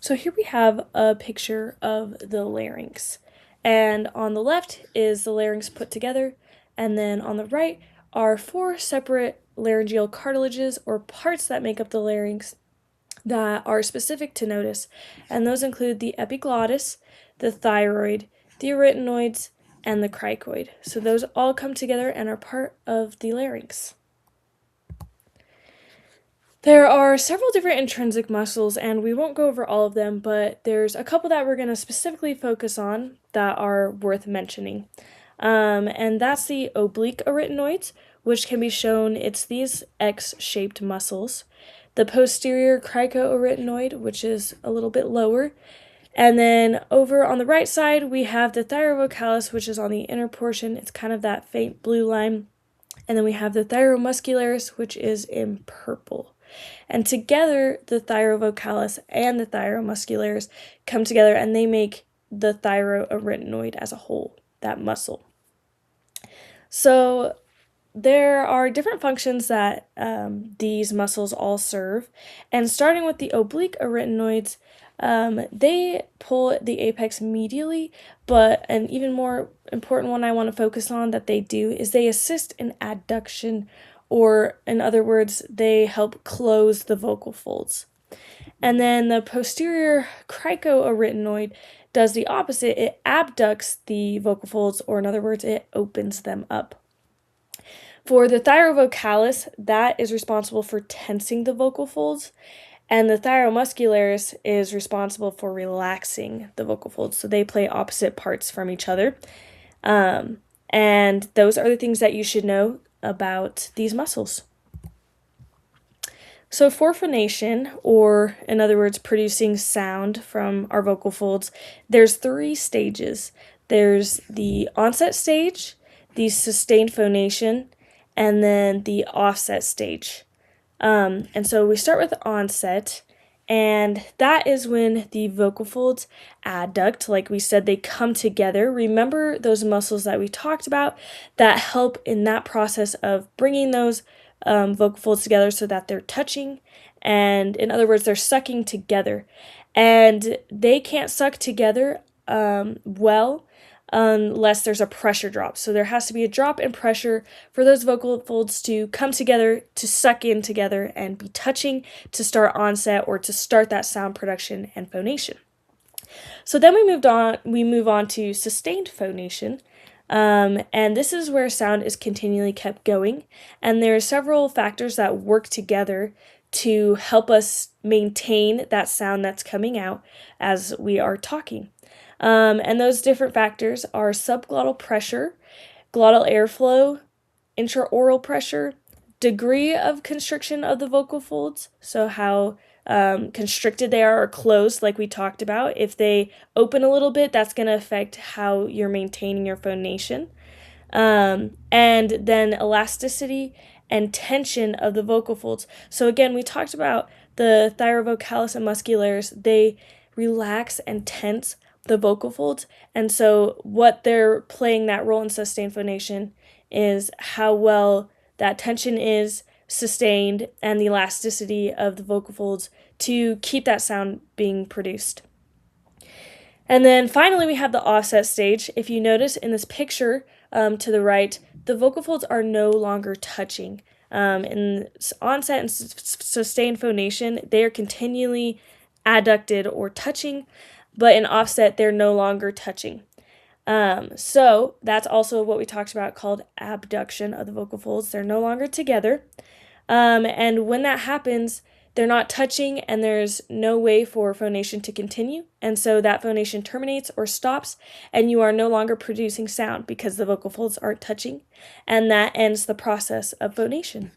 So here we have a picture of the larynx. And on the left is the larynx put together, and then on the right are four separate laryngeal cartilages or parts that make up the larynx that are specific to notice. And those include the epiglottis, the thyroid, the arytenoids, and the cricoid. So those all come together and are part of the larynx. There are several different intrinsic muscles, and we won't go over all of them, but there's a couple that we're going to specifically focus on that are worth mentioning. And that's the oblique arytenoids, which can be shown, it's these X-shaped muscles. The posterior cricoarytenoid, which is a little bit lower. And then over on the right side, we have the thyrovocalis, which is on the inner portion. It's kind of that faint blue line. And then we have the thyromuscularis, which is in purple. And together, the thyrovocalis and the thyromuscularis come together and they make the thyroarytenoid as a whole, that muscle. So there are different functions that these muscles all serve. And starting with the oblique arytenoids, they pull the apex medially, but an even more important one I want to focus on that they do is they assist in adduction, or in other words, they help close the vocal folds. And then the posterior cricoarytenoid does the opposite. It abducts the vocal folds, or in other words, it opens them up. For the thyrovocalis, that is responsible for tensing the vocal folds, and the thyromuscularis is responsible for relaxing the vocal folds. So they play opposite parts from each other. And those are the things that you should know about these muscles. So for phonation, or in other words, producing sound from our vocal folds, there's three stages. There's the onset stage, the sustained phonation, and then the offset stage. And so we start with onset, and that is when the vocal folds adduct. Like we said, they come together. Remember those muscles that we talked about that help in that process of bringing those vocal folds together so that they're touching, and in other words, they're sucking together. And they can't suck together well unless there's a pressure drop. So there has to be a drop in pressure for those vocal folds to come together, to suck in together, and be touching to start onset or to start that sound production and phonation. So then we move on to sustained phonation. And this is where sound is continually kept going. And there are several factors that work together to help us maintain that sound that's coming out as we are talking. And those different factors are subglottal pressure, glottal airflow, intraoral pressure, degree of constriction of the vocal folds, so how constricted they are or closed, like we talked about. If they open a little bit, that's going to affect how you're maintaining your phonation. And then elasticity and tension of the vocal folds. So again, we talked about the thyrovocalis and muscularis. They relax and tense the vocal folds, and so what they're playing that role in sustained phonation is how well that tension is sustained and the elasticity of the vocal folds to keep that sound being produced. And then finally we have the offset stage. If you notice in this picture to the right, the vocal folds are no longer touching. In onset and sustained phonation, they are continually adducted or touching, but in offset, they're no longer touching. So that's also what we talked about called abduction of the vocal folds. They're no longer together. And when that happens, they're not touching and there's no way for phonation to continue. And so that phonation terminates or stops and you are no longer producing sound because the vocal folds aren't touching. And that ends the process of phonation.